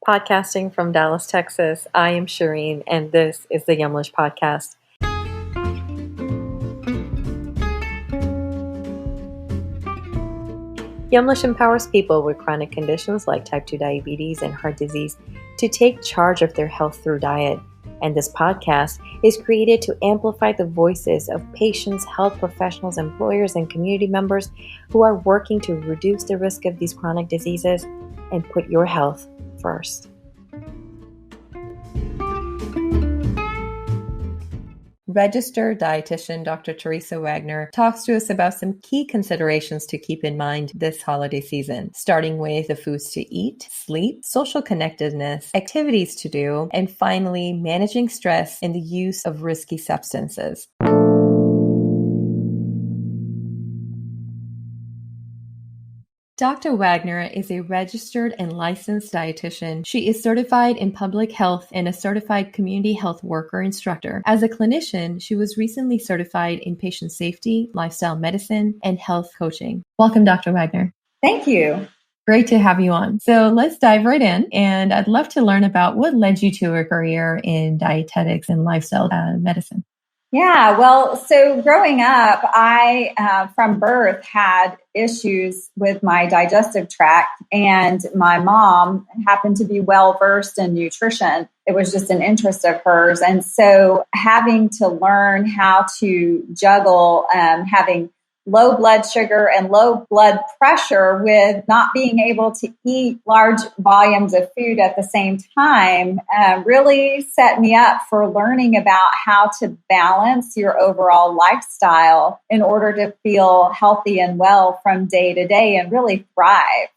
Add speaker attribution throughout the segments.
Speaker 1: Podcasting from Dallas, Texas, I am Shireen, and this is the Yumlish podcast. Yumlish empowers people with chronic conditions like type 2 diabetes and heart disease to take charge of their health through diet. And this podcast is created to amplify the voices of patients, health professionals, employers, and community members who are working to reduce the risk of these chronic diseases and put your health first. Registered dietitian Dr. Teresa Wagner talks to us about some key considerations to keep in mind this holiday season, starting with the foods to eat, sleep, social connectedness, activities to do, and finally, managing stress and the use of risky substances. Dr. Wagner is a registered and licensed dietitian. She is certified in public health and a certified community health worker instructor. As a clinician, she was recently certified in patient safety, lifestyle medicine, and health coaching. Welcome, Dr. Wagner.
Speaker 2: Thank you.
Speaker 1: Great to have you on. So let's dive right in. And I'd love to learn about what led you to a career in dietetics and lifestyle medicine.
Speaker 2: Yeah, well, so growing up, I, from birth, had issues with my digestive tract, and my mom happened to be well-versed in nutrition. It was just an interest of hers. And so having to learn how to juggle having low blood sugar and low blood pressure with not being able to eat large volumes of food at the same time really set me up for learning about how to balance your overall lifestyle in order to feel healthy and well from day to day and really thrive.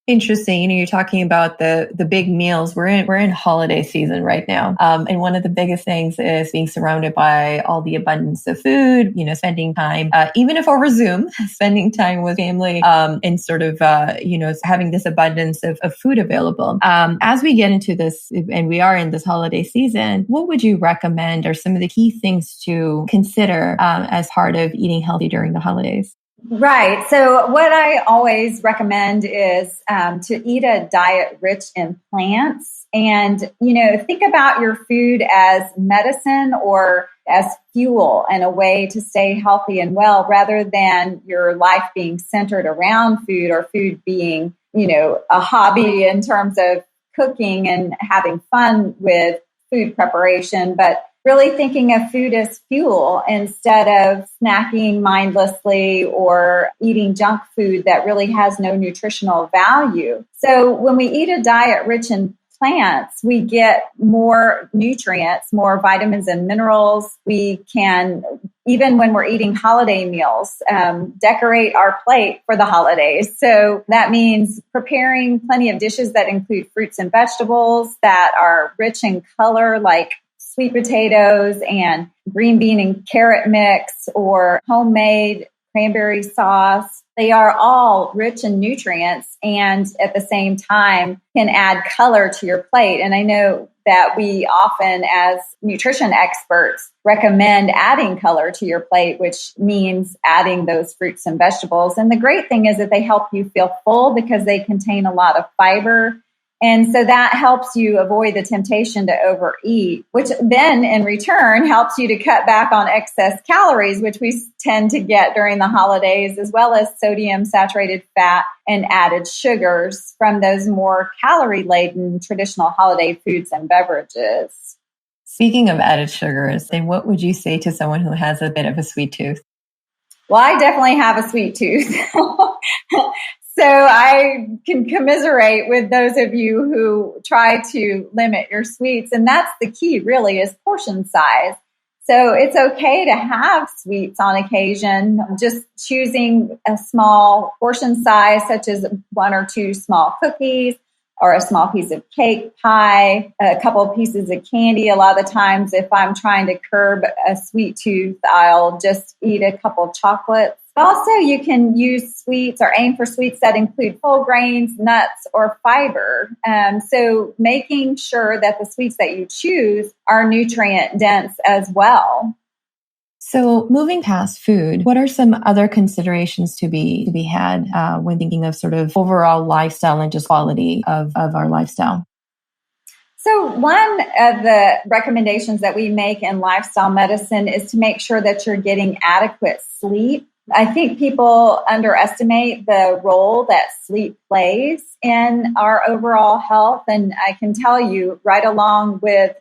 Speaker 1: Interesting. You're talking about the big meals. We're in holiday season right now. And one of the biggest things is being surrounded by all the abundance of food, spending time, even if over Zoom, spending time with family, and sort of, having this abundance of food available. As we get into this, and we are in this holiday season, what would you recommend are some of the key things to consider as part of eating healthy during the holidays?
Speaker 2: Right. So what I always recommend is to eat a diet rich in plants and, think about your food as medicine or as fuel and a way to stay healthy and well rather than your life being centered around food or food being, a hobby in terms of cooking and having fun with food preparation, but really thinking of food as fuel instead of snacking mindlessly or eating junk food that really has no nutritional value. So when we eat a diet rich in plants, we get more nutrients, more vitamins and minerals. We can, even when we're eating holiday meals, decorate our plate for the holidays. So that means preparing plenty of dishes that include fruits and vegetables that are rich in color, like sweet potatoes and green bean and carrot mix or homemade cranberry sauce. They are all rich in nutrients and at the same time can add color to your plate. And I know that we often, as nutrition experts, recommend adding color to your plate, which means adding those fruits and vegetables. And the great thing is that they help you feel full because they contain a lot of fiber. And so that helps you avoid the temptation to overeat, which then in return helps you to cut back on excess calories, which we tend to get during the holidays, as well as sodium, saturated fat, and added sugars from those more calorie-laden traditional holiday foods and beverages.
Speaker 1: Speaking of added sugars, then what would you say to someone who has a bit of a sweet tooth?
Speaker 2: Well, I definitely have a sweet tooth. So I can commiserate with those of you who try to limit your sweets. And that's the key, really, is portion size. So it's okay to have sweets on occasion, just choosing a small portion size, such as 1 or 2 small cookies or a small piece of cake, pie, a couple of pieces of candy. A lot of the times, if I'm trying to curb a sweet tooth, I'll just eat a couple chocolates. Also, you can use sweets or aim for sweets that include whole grains, nuts, or fiber. So making sure that the sweets that you choose are nutrient dense as well.
Speaker 1: So moving past food, what are some other considerations to be had when thinking of sort of overall lifestyle and just quality of our lifestyle?
Speaker 2: So one of the recommendations that we make in lifestyle medicine is to make sure that you're getting adequate sleep. I think people underestimate the role that sleep plays in our overall health. And I can tell you right along with,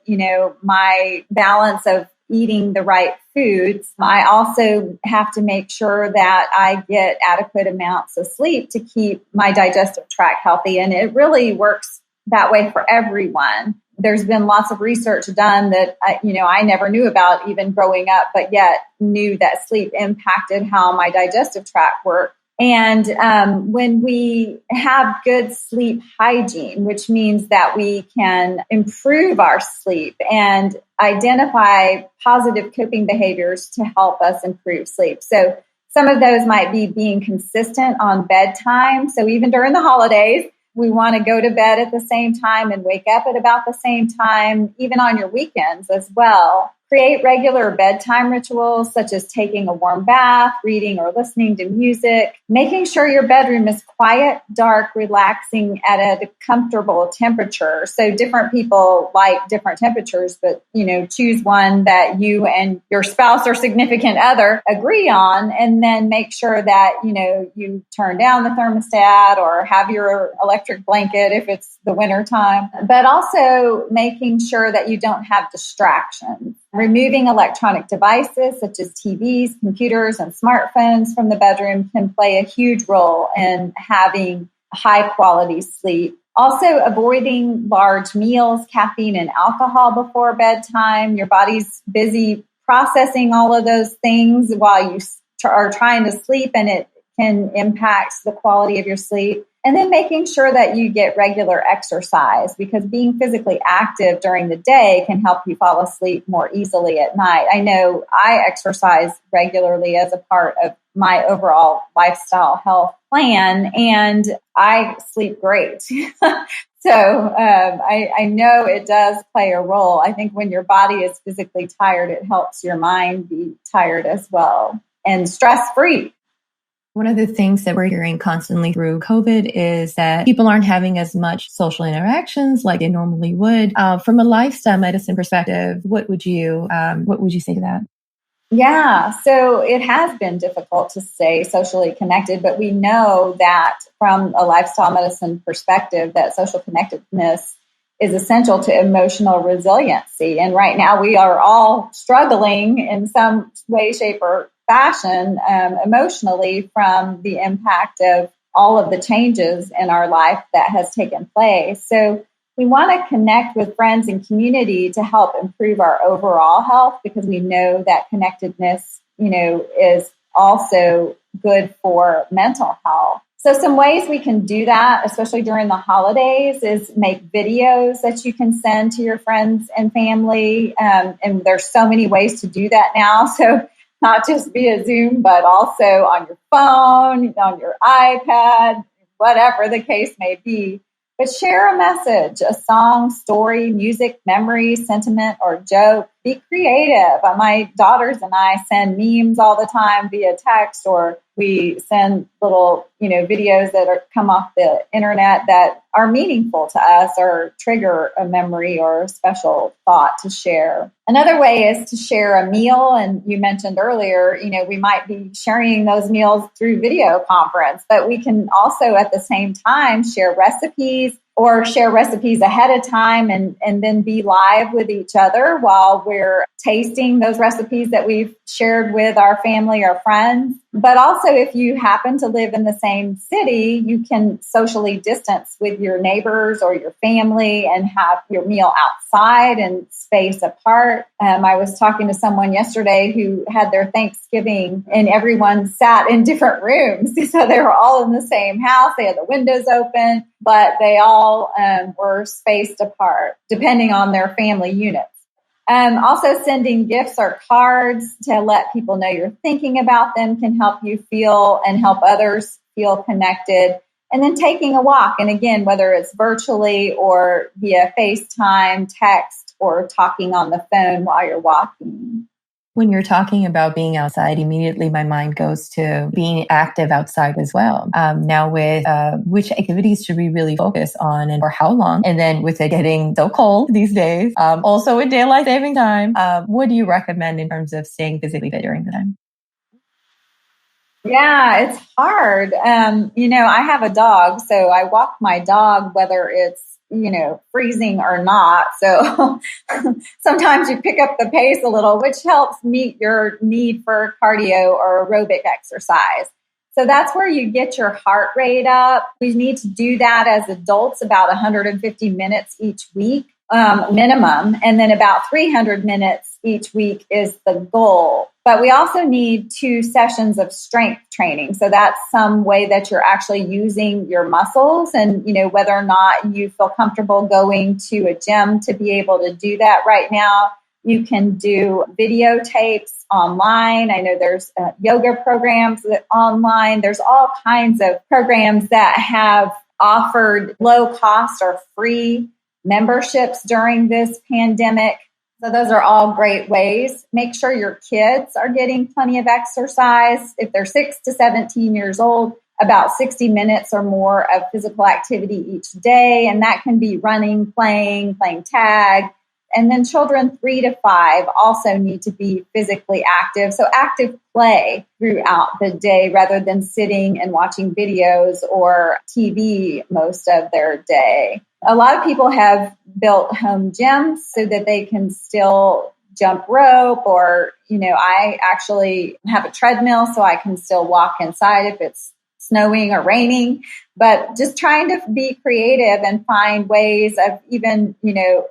Speaker 2: my balance of eating the right foods, I also have to make sure that I get adequate amounts of sleep to keep my digestive tract healthy. And it really works that way for everyone. There's been lots of research done that, I never knew about even growing up, but yet knew that sleep impacted how my digestive tract worked. And when we have good sleep hygiene, which means that we can improve our sleep and identify positive coping behaviors to help us improve sleep. So some of those might be being consistent on bedtime. So even during the holidays, we want to go to bed at the same time and wake up at about the same time, even on your weekends as well. Create regular bedtime rituals, such as taking a warm bath, reading or listening to music, making sure your bedroom is quiet, dark, relaxing at a comfortable temperature. So different people like different temperatures, but, choose one that you and your spouse or significant other agree on, and then make sure that, you turn down the thermostat or have your electric blanket if it's the winter time, but also making sure that you don't have distractions. Removing electronic devices such as TVs, computers, and smartphones from the bedroom can play a huge role in having high quality sleep. Also, avoiding large meals, caffeine, and alcohol before bedtime. Your body's busy processing all of those things while you are trying to sleep, and it can impact the quality of your sleep. And then making sure that you get regular exercise, because being physically active during the day can help you fall asleep more easily at night. I know I exercise regularly as a part of my overall lifestyle health plan, and I sleep great. So I know it does play a role. I think when your body is physically tired, it helps your mind be tired as well and stress-free.
Speaker 1: One of the things that we're hearing constantly through COVID is that people aren't having as much social interactions like they normally would. From a lifestyle medicine perspective, what would you say to that?
Speaker 2: Yeah, so it has been difficult to stay socially connected, but we know that from a lifestyle medicine perspective, that social connectedness is essential to emotional resiliency. And right now we are all struggling in some way, shape, or fashion emotionally from the impact of all of the changes in our life that has taken place. So we want to connect with friends and community to help improve our overall health, because we know that connectedness, is also good for mental health. So some ways we can do that, especially during the holidays, is make videos that you can send to your friends and family. And there's so many ways to do that now. So not just via Zoom, but also on your phone, on your iPad, whatever the case may be. But share a message, a song, story, music, memory, sentiment, or joke. Be creative. My daughters and I send memes all the time via text, or we send little, videos that come off the internet that are meaningful to us or trigger a memory or a special thought to share. Another way is to share a meal. And you mentioned earlier, we might be sharing those meals through video conference, but we can also at the same time share recipes, or share recipes ahead of time and then be live with each other while we're tasting those recipes that we've shared with our family or friends. But also, if you happen to live in the same city, you can socially distance with your neighbors or your family and have your meal outside and space apart. I was talking to someone yesterday who had their Thanksgiving and everyone sat in different rooms. So they were all in the same house. They had the windows open, but they all were spaced apart depending on their family units. Also, sending gifts or cards to let people know you're thinking about them can help you feel and help others feel connected. And then taking a walk. And again, whether it's virtually or via FaceTime, text, or talking on the phone while you're walking.
Speaker 1: When you're talking about being outside, immediately my mind goes to being active outside as well. Now with which activities should we really focus on and for how long? And then with it getting so cold these days, also with daylight saving time, what do you recommend in terms of staying physically fit during the time?
Speaker 2: Yeah, it's hard. I have a dog, so I walk my dog whether it's, freezing or not. So sometimes you pick up the pace a little, which helps meet your need for cardio or aerobic exercise. So that's where you get your heart rate up. We need to do that as adults about 150 minutes each week. Minimum, and then about 300 minutes each week is the goal. But we also need 2 sessions of strength training. So that's some way that you're actually using your muscles, and whether or not you feel comfortable going to a gym to be able to do that right now. You can do videotapes online. I know there's yoga programs online. There's all kinds of programs that have offered low cost or free memberships during this pandemic. So those are all great ways. Make sure your kids are getting plenty of exercise. If they're 6 to 17 years old, about 60 minutes or more of physical activity each day. And that can be running, playing tag. And then children 3 to 5 also need to be physically active. So active play throughout the day rather than sitting and watching videos or TV most of their day. A lot of people have built home gyms so that they can still jump rope, or, I actually have a treadmill so I can still walk inside if it's snowing or raining, but just trying to be creative and find ways of even,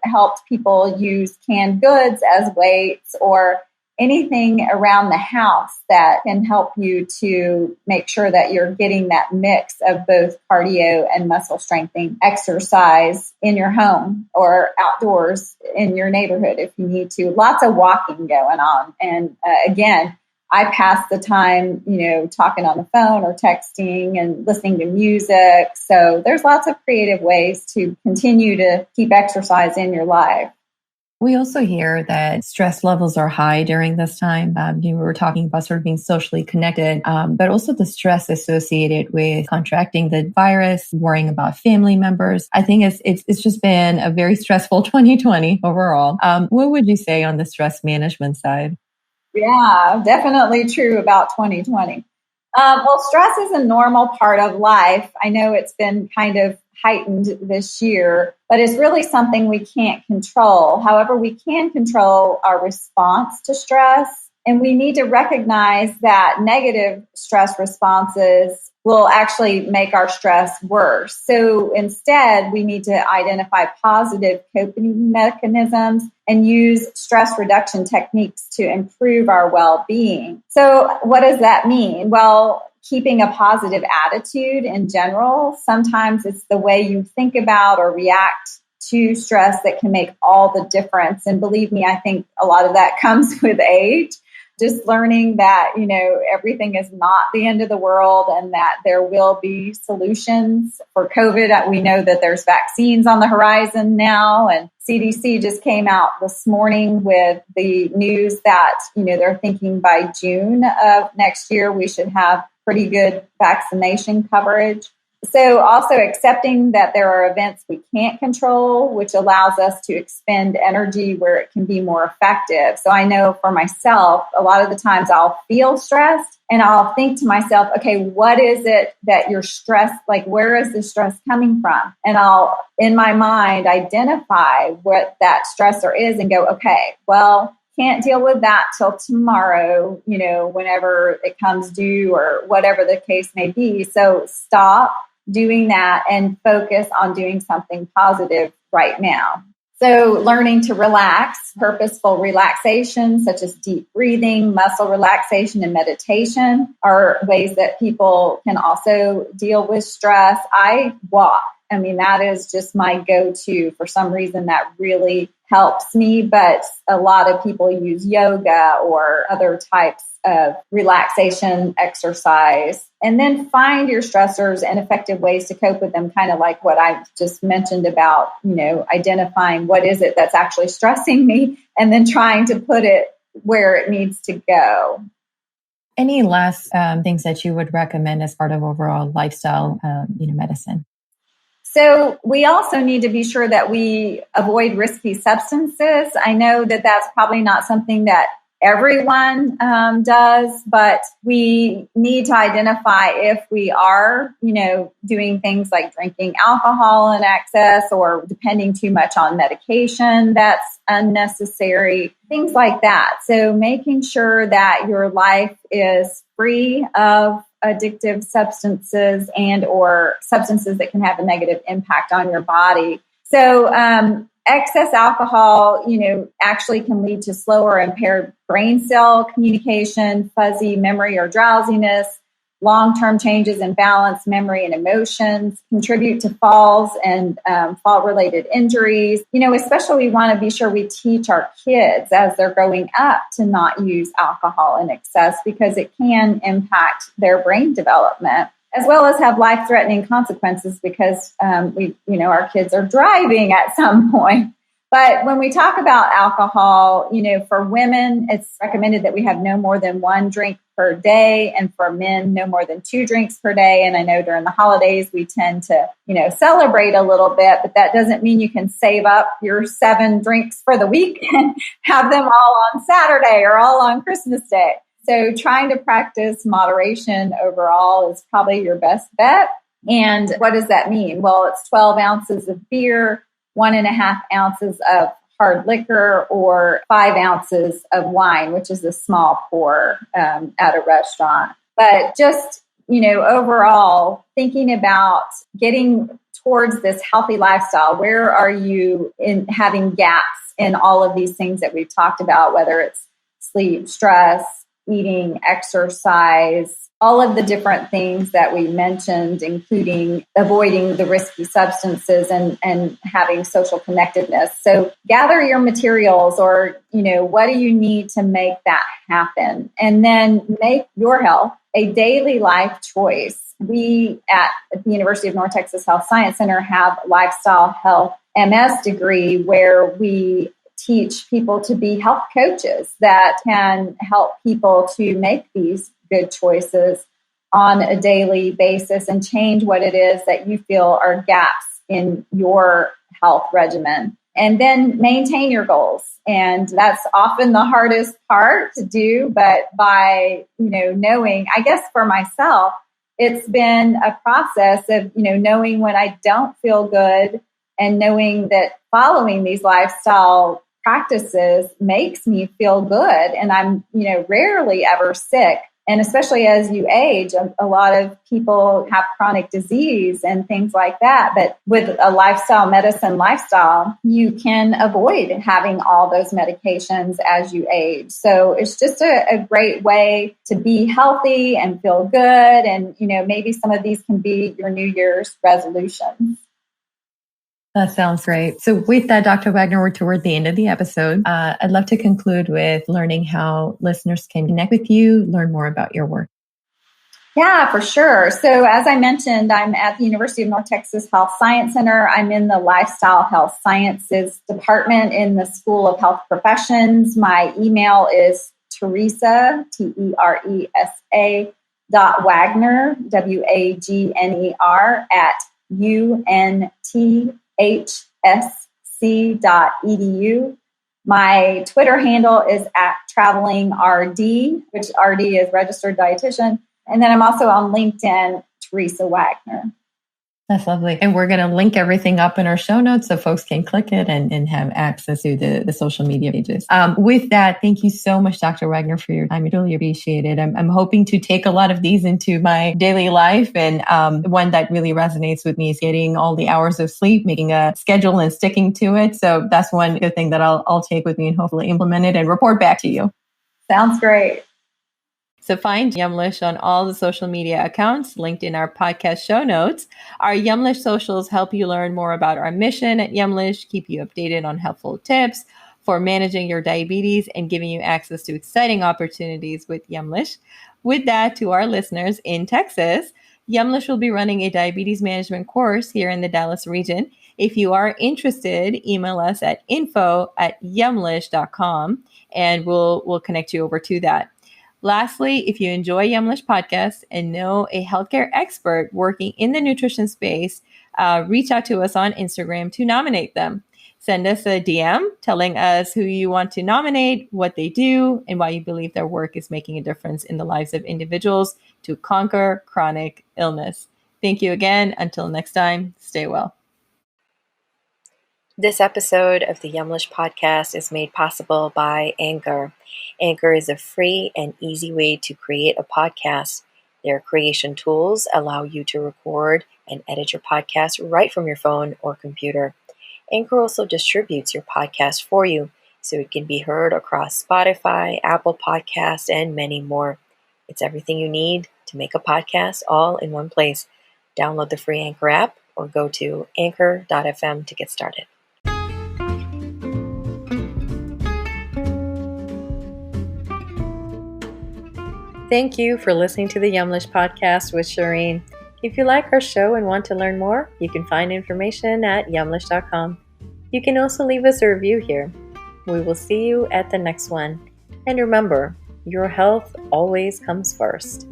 Speaker 2: helped people use canned goods as weights or anything around the house that can help you to make sure that you're getting that mix of both cardio and muscle strengthening exercise in your home or outdoors in your neighborhood if you need to. Lots of walking going on. And again, I pass the time, talking on the phone or texting and listening to music. So there's lots of creative ways to continue to keep exercise in your life.
Speaker 1: We also hear that stress levels are high during this time. We were talking about sort of being socially connected, but also the stress associated with contracting the virus, worrying about family members. I think it's just been a very stressful 2020 overall. What would you say on the stress management side?
Speaker 2: Yeah, definitely true about 2020. Well, stress is a normal part of life. I know it's been kind of heightened this year, but it's really something we can't control. However, we can control our response to stress, and we need to recognize that negative stress responses will actually make our stress worse. So instead, we need to identify positive coping mechanisms and use stress reduction techniques to improve our well-being. So what does that mean? Well, keeping a positive attitude in general. Sometimes it's the way you think about or react to stress that can make all the difference. And believe me, I think a lot of that comes with age. Just learning that, everything is not the end of the world and that there will be solutions for COVID. We know that there's vaccines on the horizon now, and CDC just came out this morning with the news that, they're thinking by June of next year, we should have pretty good vaccination coverage. So also accepting that there are events we can't control, which allows us to expend energy where it can be more effective. So I know for myself, a lot of the times I'll feel stressed and I'll think to myself, okay, what is it that you're stressed? Like, where is the stress coming from? And I'll, in my mind, identify what that stressor is and go, okay, well, can't deal with that till tomorrow, whenever it comes due or whatever the case may be. So stop doing that and focus on doing something positive right now. So learning to relax, purposeful relaxation, such as deep breathing, muscle relaxation, and meditation are ways that people can also deal with stress. I walk. That is just my go-to. For some reason, that really helps me, but a lot of people use yoga or other types of relaxation exercise. And then find your stressors and effective ways to cope with them, kind of like what I just mentioned about, identifying what is it that's actually stressing me and then trying to put it where it needs to go.
Speaker 1: Any last things that you would recommend as part of overall lifestyle, medicine?
Speaker 2: So we also need to be sure that we avoid risky substances. I know that that's probably not something that everyone does, but we need to identify if we are, doing things like drinking alcohol in excess or depending too much on medication that's unnecessary, things like that. So making sure that your life is free of addictive substances and or substances that can have a negative impact on your body. So excess alcohol, actually can lead to slower impaired brain cell communication, fuzzy memory or drowsiness, long-term changes in balance, memory, and emotions, contribute to falls and fall-related injuries. Especially we want to be sure we teach our kids as they're growing up to not use alcohol in excess because it can impact their brain development, as well as have life-threatening consequences because our kids are driving at some point. But when we talk about alcohol, for women, it's recommended that we have no more than 1 drink per day, and for men, no more than 2 drinks per day. And I know during the holidays, we tend to, celebrate a little bit, but that doesn't mean you can save up your 7 drinks for the week and have them all on Saturday or all on Christmas Day. So trying to practice moderation overall is probably your best bet. And what does that mean? Well, it's 12 ounces of beer, 1.5 ounces of hard liquor, or 5 ounces of wine, which is a small pour at a restaurant. But just, overall, thinking about getting towards this healthy lifestyle, where are you in having gaps in all of these things that we've talked about, whether it's sleep, stress, eating, exercise, all of the different things that we mentioned, including avoiding the risky substances and having social connectedness. So gather your materials, or, what do you need to make that happen? And then make your health a daily life choice. We at the University of North Texas Health Science Center have Lifestyle Health MS degree, where we teach people to be health coaches that can help people to make these good choices on a daily basis and change what it is that you feel are gaps in your health regimen. And then maintain your goals. And that's often the hardest part to do, but by, knowing, I guess for myself, it's been a process of, knowing when I don't feel good and knowing that following these lifestyle practices makes me feel good. And I'm, rarely ever sick. And especially as you age, a lot of people have chronic disease and things like that. But with a medicine lifestyle, you can avoid having all those medications as you age. So it's just a great way to be healthy and feel good. And, maybe some of these can be your New Year's resolutions.
Speaker 1: That sounds great. So with that, Dr. Wagner, we're toward the end of the episode. I'd love to conclude with learning how listeners can connect with you, learn more about your work.
Speaker 2: Yeah, for sure. So as I mentioned, I'm at the University of North Texas Health Science Center. I'm in the Lifestyle Health Sciences Department in the School of Health Professions. My email is Teresa, Teresa, .Wagner, Wagner, at unthsc.edu. My Twitter handle is at travelingrd, which RD is registered dietitian. And then I'm also on LinkedIn, Teresa Wagner.
Speaker 1: That's lovely. And we're going to link everything up in our show notes so folks can click it and have access to the social media pages. With that, thank you so much, Dr. Wagner, for your time. I really appreciate it. I'm hoping to take a lot of these into my daily life. And one that really resonates with me is getting all the hours of sleep, making a schedule and sticking to it. So that's one good thing that I'll take with me and hopefully implement it and report back to you.
Speaker 2: Sounds great.
Speaker 1: So find Yumlish on all the social media accounts linked in our podcast show notes. Our Yumlish socials help you learn more about our mission at Yumlish, keep you updated on helpful tips for managing your diabetes, and giving you access to exciting opportunities with Yumlish. With that, to our listeners in Texas, Yumlish will be running a diabetes management course here in the Dallas region. If you are interested, email us at info@yumlish.com and we'll connect you over to that. Lastly, if you enjoy Yumlish podcast and know a healthcare expert working in the nutrition space, reach out to us on Instagram to nominate them. Send us a DM telling us who you want to nominate, what they do, and why you believe their work is making a difference in the lives of individuals to conquer chronic illness. Thank you again. Until next time, stay well.
Speaker 3: This episode of the Yumlish podcast is made possible by Anchor. Anchor is a free and easy way to create a podcast. Their creation tools allow you to record and edit your podcast right from your phone or computer. Anchor also distributes your podcast for you, so it can be heard across Spotify, Apple Podcasts, and many more. It's everything you need to make a podcast all in one place. Download the free Anchor app or go to anchor.fm to get started. Thank you for listening to the Yumlish podcast with Shireen. If you like our show and want to learn more, you can find information at yumlish.com. You can also leave us a review here. We will see you at the next one. And remember, your health always comes first.